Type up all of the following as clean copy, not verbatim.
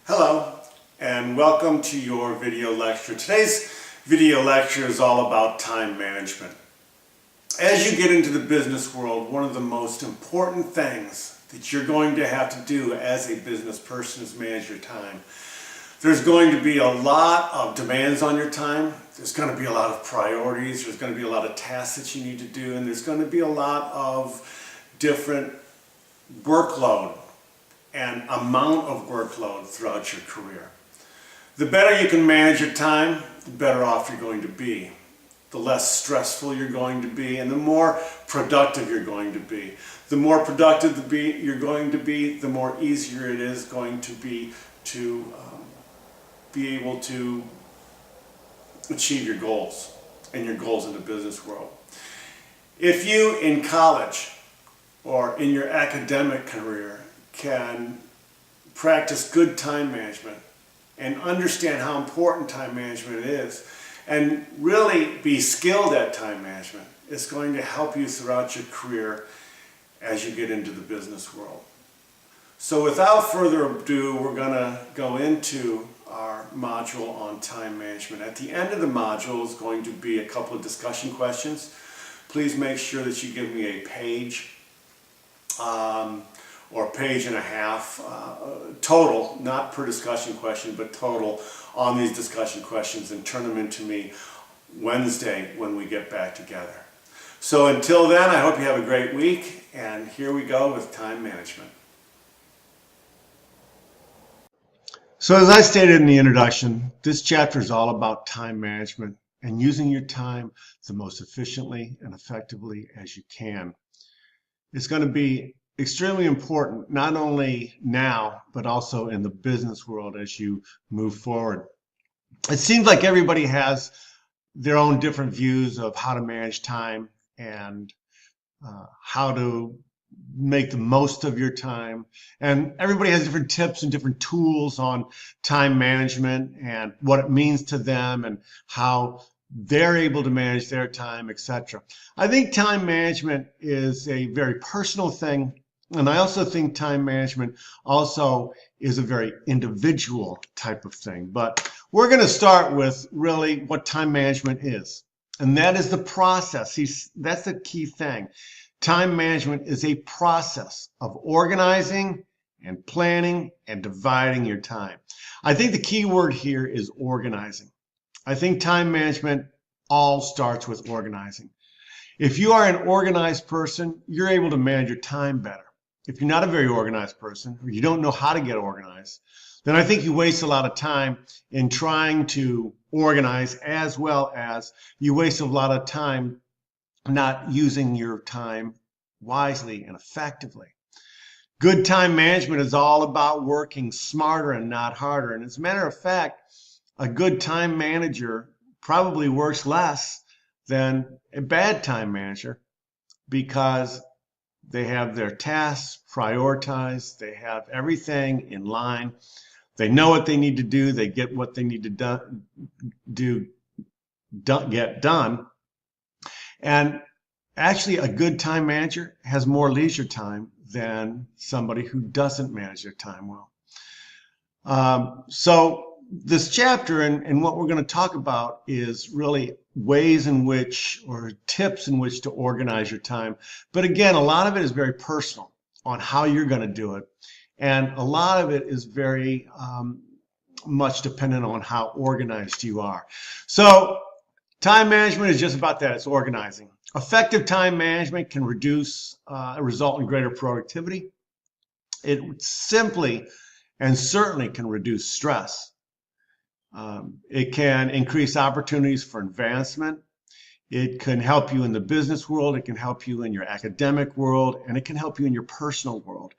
Hello, and welcome to your video lecture. Today's video lecture is all about time management. As you get into the business world, one of the most important things that you're going to have to do as a business person is manage your time. There's going to be a lot of demands on your time. There's going to be a lot of priorities. There's going to be a lot of tasks that you need to do, and there's going to be a lot of different workload and amount of workload throughout your career. The better you can manage your time, the better off you're going to be. The less stressful you're going to be, and the more productive you're going to be. The more productive you're going to be, the more easier it is going to be able to achieve your goals and your goals in the business world. If you in college or in your academic career can practice good time management and understand how important time management is and really be skilled at time management, it's going to help you throughout your career as you get into the business world. So without further ado, we're going to go into our module on time management. At the end of the module is going to be a couple of discussion questions. Please make sure that you give me a page or a page and a half total, not per discussion question, but total on these discussion questions, and turn them into me Wednesday when we get back together. So until then, I hope you have a great week, and here we go with time management. So as I stated in the introduction, this chapter is all about time management and using your time the most efficiently and effectively as you can. It's going to be extremely important, not only now, but also in the business world as you move forward. It seems like everybody has their own different views of how to manage time and how to make the most of your time. And everybody has different tips and different tools on time management and what it means to them and how they're able to manage their time, etc. I think time management is a very personal thing. And I also think time management also is a very individual type of thing. But we're going to start with really what time management is. And that is the process. That's the key thing. Time management is a process of organizing and planning and dividing your time. I think the key word here is organizing. I think time management all starts with organizing. If you are an organized person, you're able to manage your time better. If you're not a very organized person, or you don't know how to get organized, then I think you waste a lot of time in trying to organize, as well as you waste a lot of time not using your time wisely and effectively. Good time management is all about working smarter and not harder. And as a matter of fact, a good time manager probably works less than a bad time manager because they have their tasks prioritized, they have everything in line, they know what they need to do, they get what they need to get done. And actually, a good time manager has more leisure time than somebody who doesn't manage their time well. So this chapter and what we're going to talk about is really ways in which, or tips in which, to organize your time. But again, a lot of it is very personal on how you're going to do it. And a lot of it is very much dependent on how organized you are. So time management is just about that. It's organizing. Effective time management can result in greater productivity. It simply and certainly can reduce stress. It can increase opportunities for advancement. It can help you in the business world. It can help you in your academic world, and it can help you in your personal world.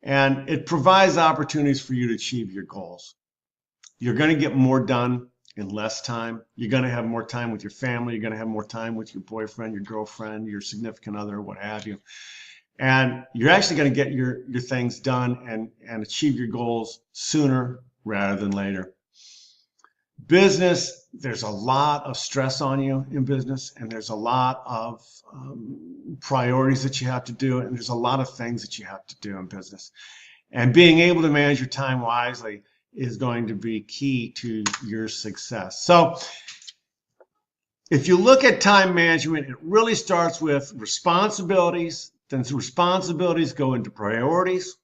And it provides opportunities for you to achieve your goals. You're going to get more done in less time. You're going to have more time with your family. You're going to have more time with your boyfriend, your girlfriend, your significant other, what have you. And you're actually going to get your things done and achieve your goals sooner rather than later. Business, there's a lot of stress on you in business, and there's a lot of priorities that you have to do, and there's a lot of things that you have to do in business. And being able to manage your time wisely is going to be key to your success. So if you look at time management, it really starts with responsibilities. Then responsibilities go into priorities.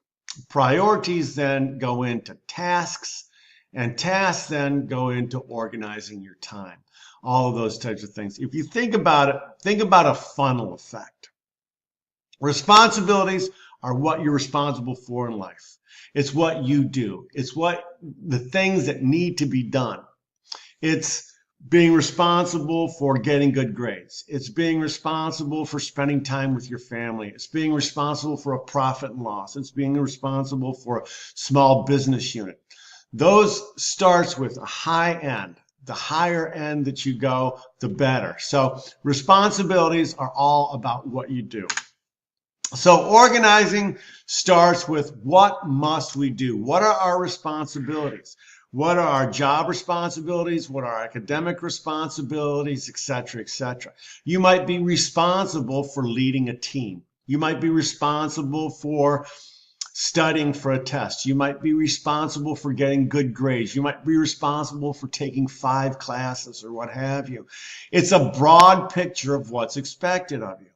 Priorities then go into tasks. And tasks then go into organizing your time. All of those types of things. If you think about it, think about a funnel effect. Responsibilities are what you're responsible for in life. It's what you do. It's what the things that need to be done. It's being responsible for getting good grades. It's being responsible for spending time with your family. It's being responsible for a profit and loss. It's being responsible for a small business unit. Those starts with a high end. The higher end that you go, the better. So responsibilities are all about what you do. So organizing starts with what must we do? What are our responsibilities? What are our job responsibilities? What are our academic responsibilities, et cetera, et cetera? You might be responsible for leading a team. You might be responsible for studying for a test. You might be responsible for getting good grades. You might be responsible for taking 5 classes or what have you. It's a broad picture of what's expected of you.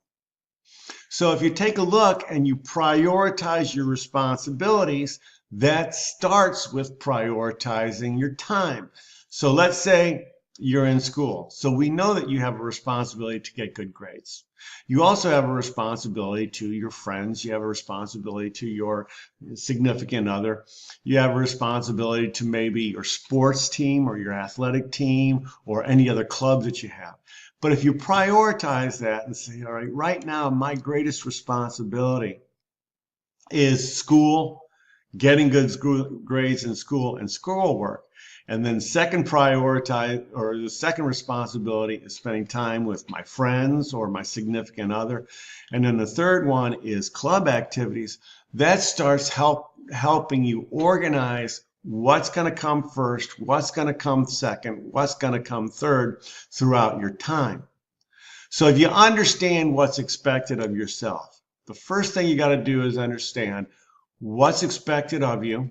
So if you take a look and you prioritize your responsibilities, that starts with prioritizing your time. So let's say you're in school. So we know that you have a responsibility to get good grades. You also have a responsibility to your friends. You have a responsibility to your significant other. You have a responsibility to maybe your sports team or your athletic team or any other club that you have. But if you prioritize that and say, all right, right now my greatest responsibility is school, getting good grades in school and schoolwork. And then second the second responsibility is spending time with my friends or my significant other. And then the third one is club activities. That starts helping you organize what's going to come first, what's going to come second, what's going to come third throughout your time. So if you understand what's expected of yourself, the first thing you got to do is understand what's expected of you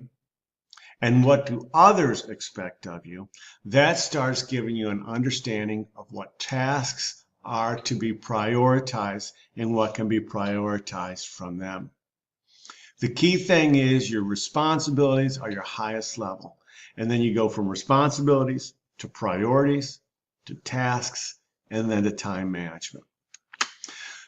and what do others expect of you. That starts giving you an understanding of what tasks are to be prioritized and what can be prioritized from them. The key thing is your responsibilities are your highest level. And then you go from responsibilities to priorities to tasks and then to time management.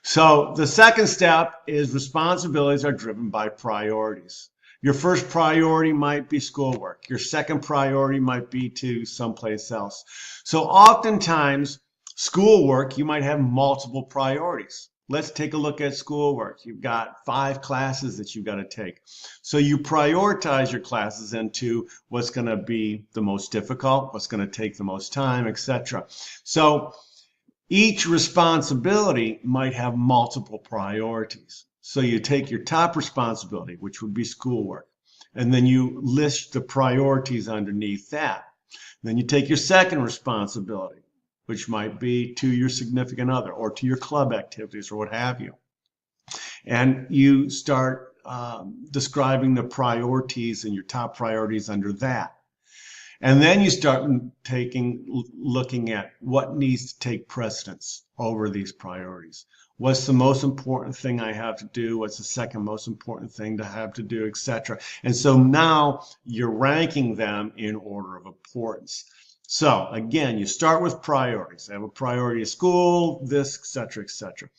So the second step is responsibilities are driven by priorities. Your first priority might be schoolwork. Your second priority might be to someplace else. So oftentimes, schoolwork, you might have multiple priorities. Let's take a look at schoolwork. You've got 5 classes that you've got to take. So you prioritize your classes into what's going to be the most difficult, what's going to take the most time, etc. So each responsibility might have multiple priorities. So you take your top responsibility, which would be schoolwork, and then you list the priorities underneath that. Then you take your second responsibility, which might be to your significant other or to your club activities or what have you. And you start describing the priorities and your top priorities under that. And then you start looking at what needs to take precedence over these priorities. What's the most important thing I have to do? What's the second most important thing to have to do, etc. And so now you're ranking them in order of importance. So again, you start with priorities. I have a priority of school, this, etc., etc.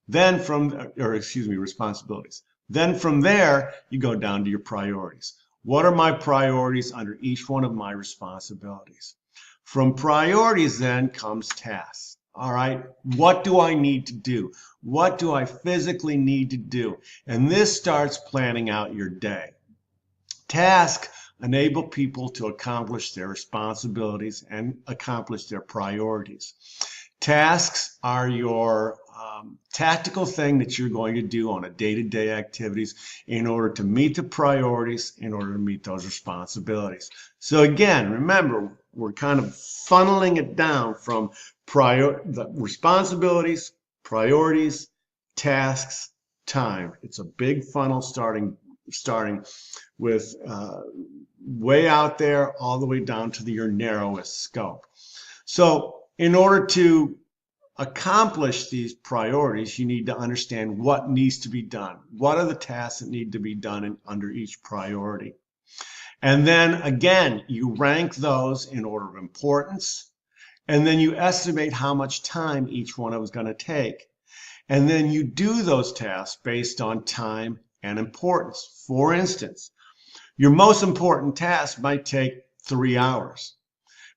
Then responsibilities. Then from there, you go down to your priorities. What are my priorities under each one of my responsibilities? From priorities then comes tasks. All right, what do I need to do? What do I physically need to do? And this starts planning out your day. Tasks enable people to accomplish their responsibilities and accomplish their priorities. Tasks are your tactical thing that you're going to do on a day-to-day activities in order to meet the priorities, in order to meet those responsibilities. So again, remember, we're kind of funneling it down from the responsibilities, priorities, tasks, time. It's a big funnel starting starting with way out there all the way down to your narrowest scope. So in order to accomplish these priorities, you need to understand what needs to be done. What are the tasks that need to be done under each priority? And then again, you rank those in order of importance, and then you estimate how much time each one is going to take. And then you do those tasks based on time and importance. For instance, your most important task might take 3 hours,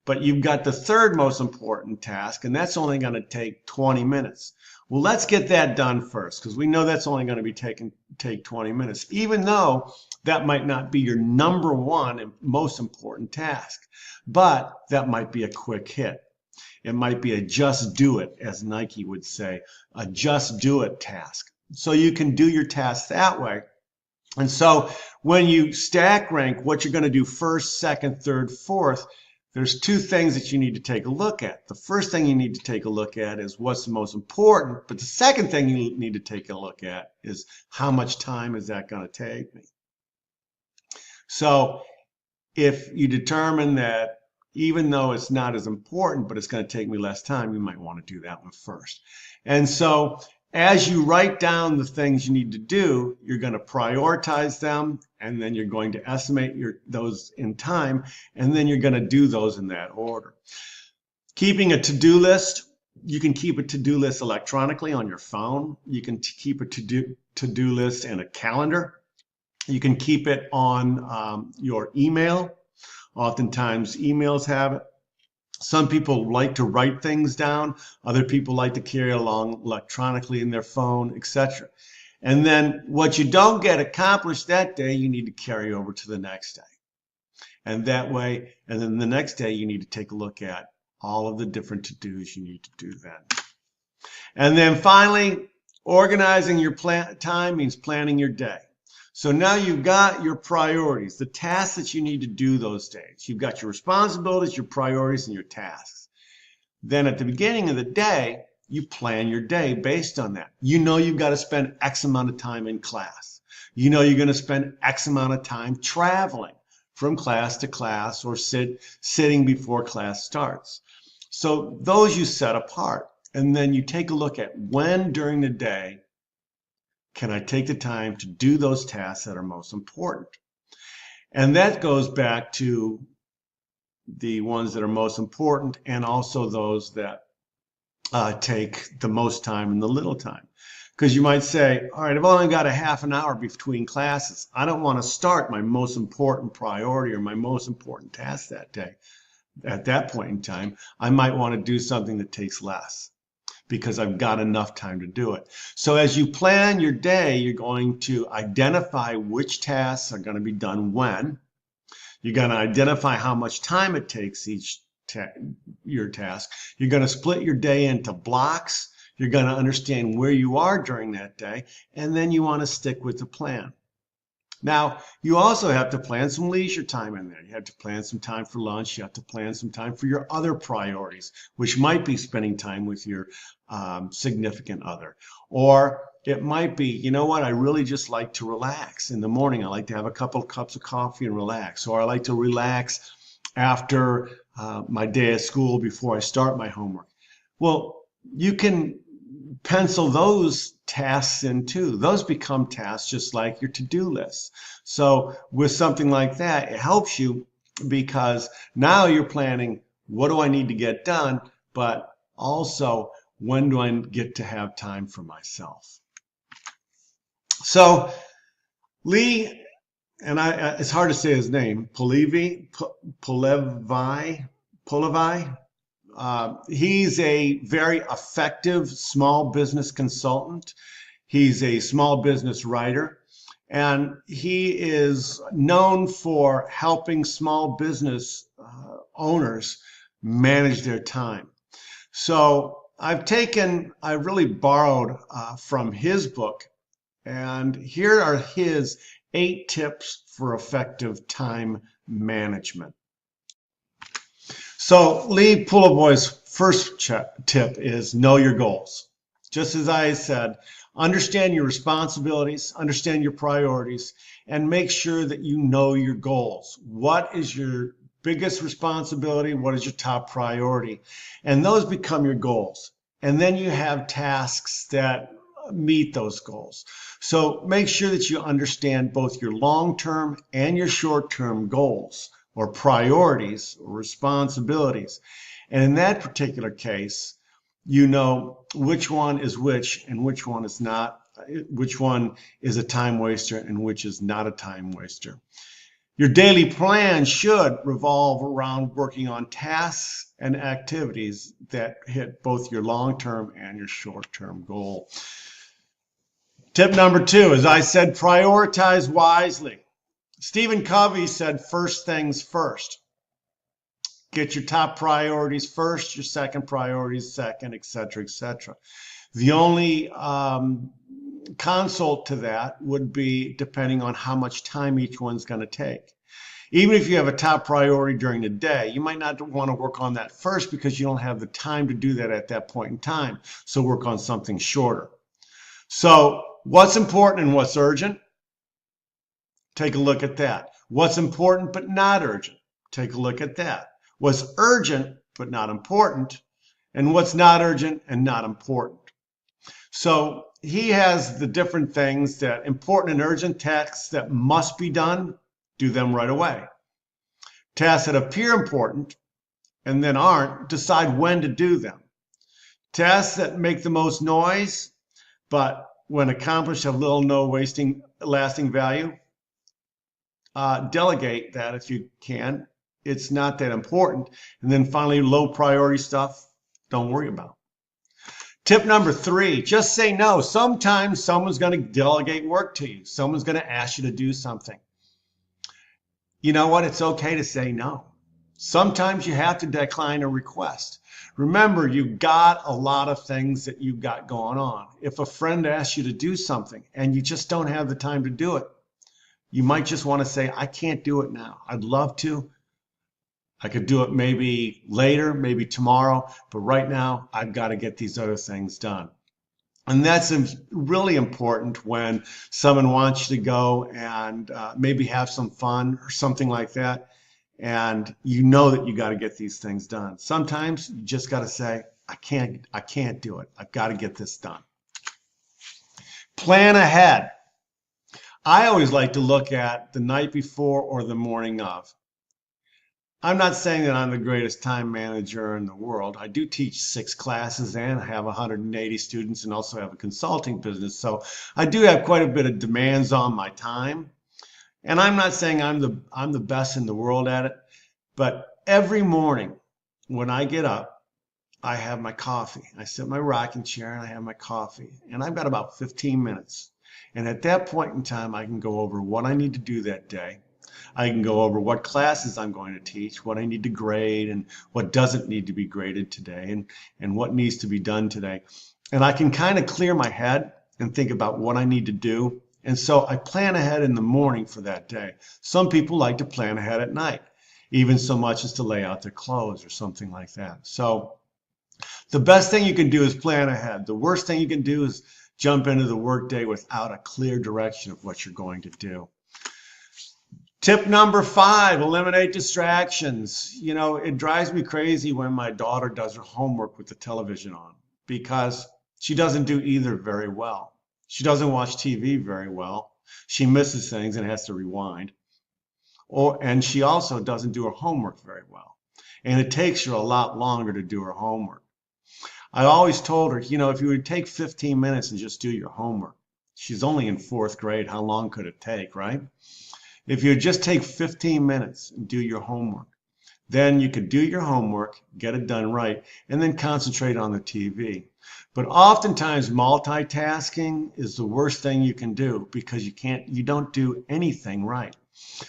but you've got the third most important task, and that's only going to take 20 minutes. Well, let's get that done first, because we know that's only going to take 20 minutes, even though that might not be your number one and most important task, but that might be a quick hit. It might be a just do it, as Nike would say, a just do it task. So you can do your tasks that way. And so when you stack rank what you're going to do first, second, third, fourth, there's two things that you need to take a look at. The first thing you need to take a look at is what's the most important, but the second thing you need to take a look at is how much time is that going to take me. So if you determine that even though it's not as important, but it's going to take me less time, you might want to do that one first. And so as you write down the things you need to do, you're going to prioritize them, and then you're going to estimate those in time, and then you're going to do those in that order. Keeping a to-do list, you can keep a to-do list electronically on your phone. You can keep a to-do list in a calendar. You can keep it on your email. Oftentimes emails have it. Some people like to write things down. Other people like to carry it along electronically in their phone, etc. And then what you don't get accomplished that day, you need to carry over to the next day. And that way, and then the next day, you need to take a look at all of the different to-dos you need to do then. And then finally, organizing your time means planning your day. So now you've got your priorities, the tasks that you need to do those days. You've got your responsibilities, your priorities, and your tasks. Then at the beginning of the day, you plan your day based on that. You know you've got to spend X amount of time in class. You know you're going to spend X amount of time traveling from class to class or sitting before class starts. So those you set apart. And then you take a look at when during the day can I take the time to do those tasks that are most important? And that goes back to the ones that are most important and also those that take the most time and the little time. Because you might say, all right, I've only got a half an hour between classes. I don't want to start my most important priority or my most important task that day. At that point in time, I might want to do something that takes less, because I've got enough time to do it. So as you plan your day, you're going to identify which tasks are going to be done when. You're going to identify how much time it takes your task. You're going to split your day into blocks. You're going to understand where you are during that day, and then you want to stick with the plan. Now, you also have to plan some leisure time in there. You have to plan some time for lunch. You have to plan some time for your other priorities, which might be spending time with your significant other. Or it might be, you know what, I really just like to relax in the morning. I like to have a couple of cups of coffee and relax. Or I like to relax after my day at school before I start my homework. Well, you can pencil those tasks in too. Those become tasks just like your to-do list. So with something like that, it helps you because now you're planning, what do I need to get done? But also, when do I get to have time for myself? So Lee, and it's hard to say his name, Polevy, he's a very effective small business consultant. He's a small business writer, and he is known for helping small business owners manage their time. So I really borrowed from his book, and here are his 8 tips for effective time management. So Lee Pulevoy's first tip is know your goals. just as I said, understand your responsibilities, understand your priorities, and make sure that you know your goals. What is your biggest responsibility? What is your top priority? And those become your goals. And then you have tasks that meet those goals. So make sure that you understand both your long-term and your short-term goals or priorities or responsibilities. And in that particular case, you know which one is which and which one is not, which one is a time waster and which is not a time waster. Your daily plan should revolve around working on tasks and activities that hit both your long-term and your short-term goal. Tip number 2, as I said, prioritize wisely. Stephen Covey said, first things first. Get your top priorities first, your second priorities second, etc., etc. The only consult to that would be depending on how much time each one's going to take. Even if you have a top priority during the day, you might not want to work on that first because you don't have the time to do that at that point in time. So work on something shorter. So what's important and what's urgent? Take a look at that. What's important but not urgent? Take a look at that. What's urgent but not important? And what's not urgent and not important? So he has the different things that important and urgent tasks that must be done, do them right away. Tasks that appear important and then aren't, decide when to do them. Tasks that make the most noise, but when accomplished have little no lasting value, delegate that if you can. It's not that important. And then finally, low priority stuff, don't worry about. Tip number 3, just say no. Sometimes someone's going to delegate work to you. Someone's going to ask you to do something. You know what? It's okay to say no. Sometimes you have to decline a request. Remember, you've got a lot of things that you've got going on. If a friend asks you to do something and you just don't have the time to do it, you might just want to say, I can't do it now. I'd love to. I could do it maybe later, maybe tomorrow, but right now I've got to get these other things done. And that's really important when someone wants you to go and maybe have some fun or something like that. And you know that you got to get these things done. Sometimes you just got to say, I can't do it. I've got to get this done. Plan ahead. I always like to look at the night before or the morning of. I'm not saying that I'm the greatest time manager in the world. I do teach 6 classes and I have 180 students and also have a consulting business. So I do have quite a bit of demands on my time. And I'm not saying I'm the best in the world at it, but every morning when I get up, I have my coffee. I sit in my rocking chair and I have my coffee. And I've got about 15 minutes. And at that point in time, I can go over what I need to do that day. I can go over what classes I'm going to teach, what I need to grade, and what doesn't need to be graded today, and what needs to be done today. And I can kind of clear my head and think about what I need to do. And so I plan ahead in the morning for that day. Some people like to plan ahead at night, even so much as to lay out their clothes or something like that. So the best thing you can do is plan ahead. The worst thing you can do is jump into the workday without a clear direction of what you're going to do. Tip number 5, eliminate distractions. You know, it drives me crazy when my daughter does her homework with the television on because she doesn't do either very well. She doesn't watch TV very well. She misses things and has to rewind. And she also doesn't do her homework very well. And it takes her a lot longer to do her homework. I always told her, you know, if you would take 15 minutes and just do your homework, she's only in 4th grade, how long could it take, right? If you just take 15 minutes and do your homework, then you could do your homework, get it done right, and then concentrate on the TV. But oftentimes multitasking is the worst thing you can do because you don't do anything right.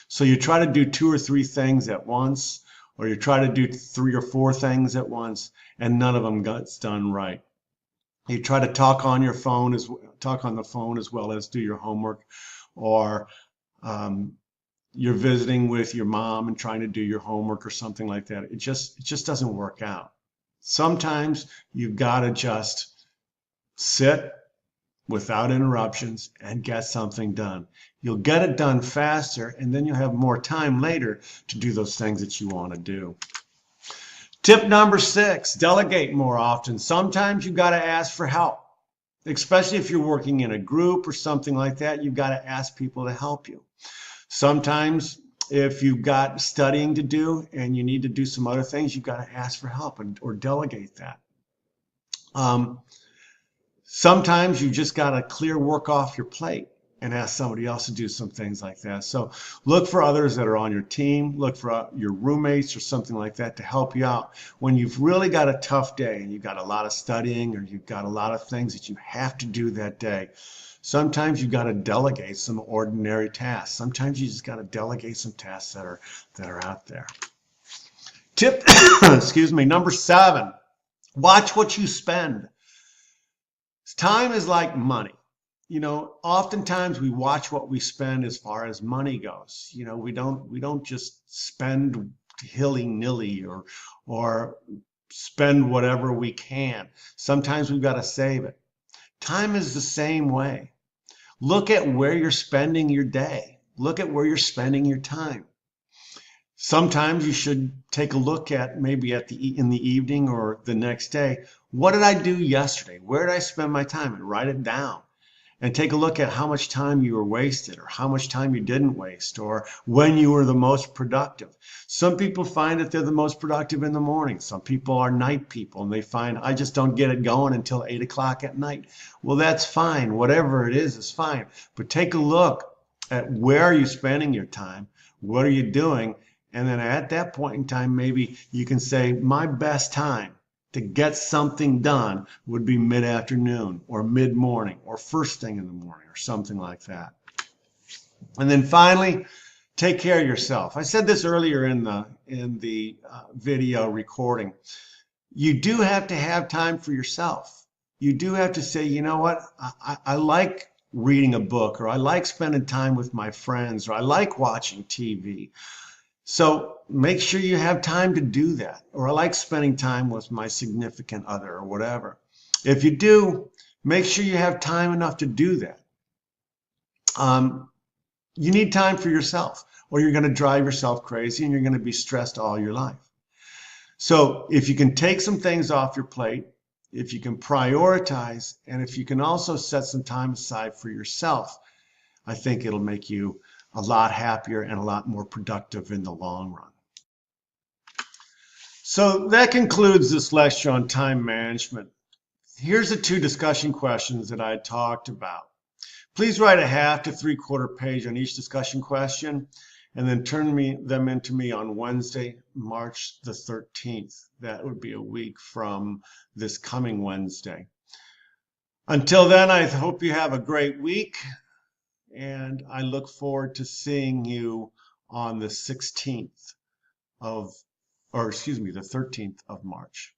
So you try to do 2 or 3 things at once, or you try to do 3 or 4 things at once, and none of them gets done right. You try to talk on the phone as well as do your homework, or you're visiting with your mom and trying to do your homework or something like that. It just doesn't work out. Sometimes you've got to just sit without interruptions and get something done. You'll get it done faster, and then you'll have more time later to do those things that you want to do. Tip number 6, delegate more often. Sometimes you've got to ask for help, especially if you're working in a group or something like that. You've got to ask people to help you. Sometimes if you've got studying to do and you need to do some other things, you've got to ask for help or delegate that. Sometimes you just got to clear work off your plate and ask somebody else to do some things like that. So look for others that are on your team, look for your roommates or something like that to help you out. When you've really got a tough day and you've got a lot of studying or you've got a lot of things that you have to do that day, sometimes you've got to delegate some ordinary tasks. Sometimes you just got to delegate some tasks that are out there. Tip, excuse me, number 7, watch what you spend. Time is like money. You know, oftentimes we watch what we spend as far as money goes. You know, we don't just spend hilly-nilly or spend whatever we can. Sometimes we've got to save it. Time is the same way. Look at where you're spending your day. Look at where you're spending your time. Sometimes you should take a look at maybe in the evening or the next day. What did I do yesterday? Where did I spend my time? And write it down. And take a look at how much time you were wasted or how much time you didn't waste or when you were the most productive. Some people find that they're the most productive in the morning. Some people are night people and they find, I just don't get it going until 8 o'clock at night. Well, that's fine. Whatever it is fine. But take a look at where are you spending your time? What are you doing? And then at that point in time, maybe you can say, my best time to get something done would be mid-afternoon or mid-morning or first thing in the morning or something like that. And then finally, take care of yourself. I said this earlier in the video recording. You do have to have time for yourself. You do have to say, you know what, I like reading a book, or I like spending time with my friends, or I like watching TV. So make sure you have time to do that. Or I like spending time with my significant other or whatever. If you do, make sure you have time enough to do that. You need time for yourself or you're going to drive yourself crazy and you're going to be stressed all your life. So if you can take some things off your plate, if you can prioritize, and if you can also set some time aside for yourself, I think it'll make you a lot happier and a lot more productive in the long run. So that concludes this lecture on time management. Here's the 2 discussion questions that I talked about. Please write a 1/2 to 3/4 page on each discussion question and then turn them into me on Wednesday, March the 13th. That would be a week from this coming Wednesday. Until then, I hope you have a great week. And I look forward to seeing you on the 13th of March.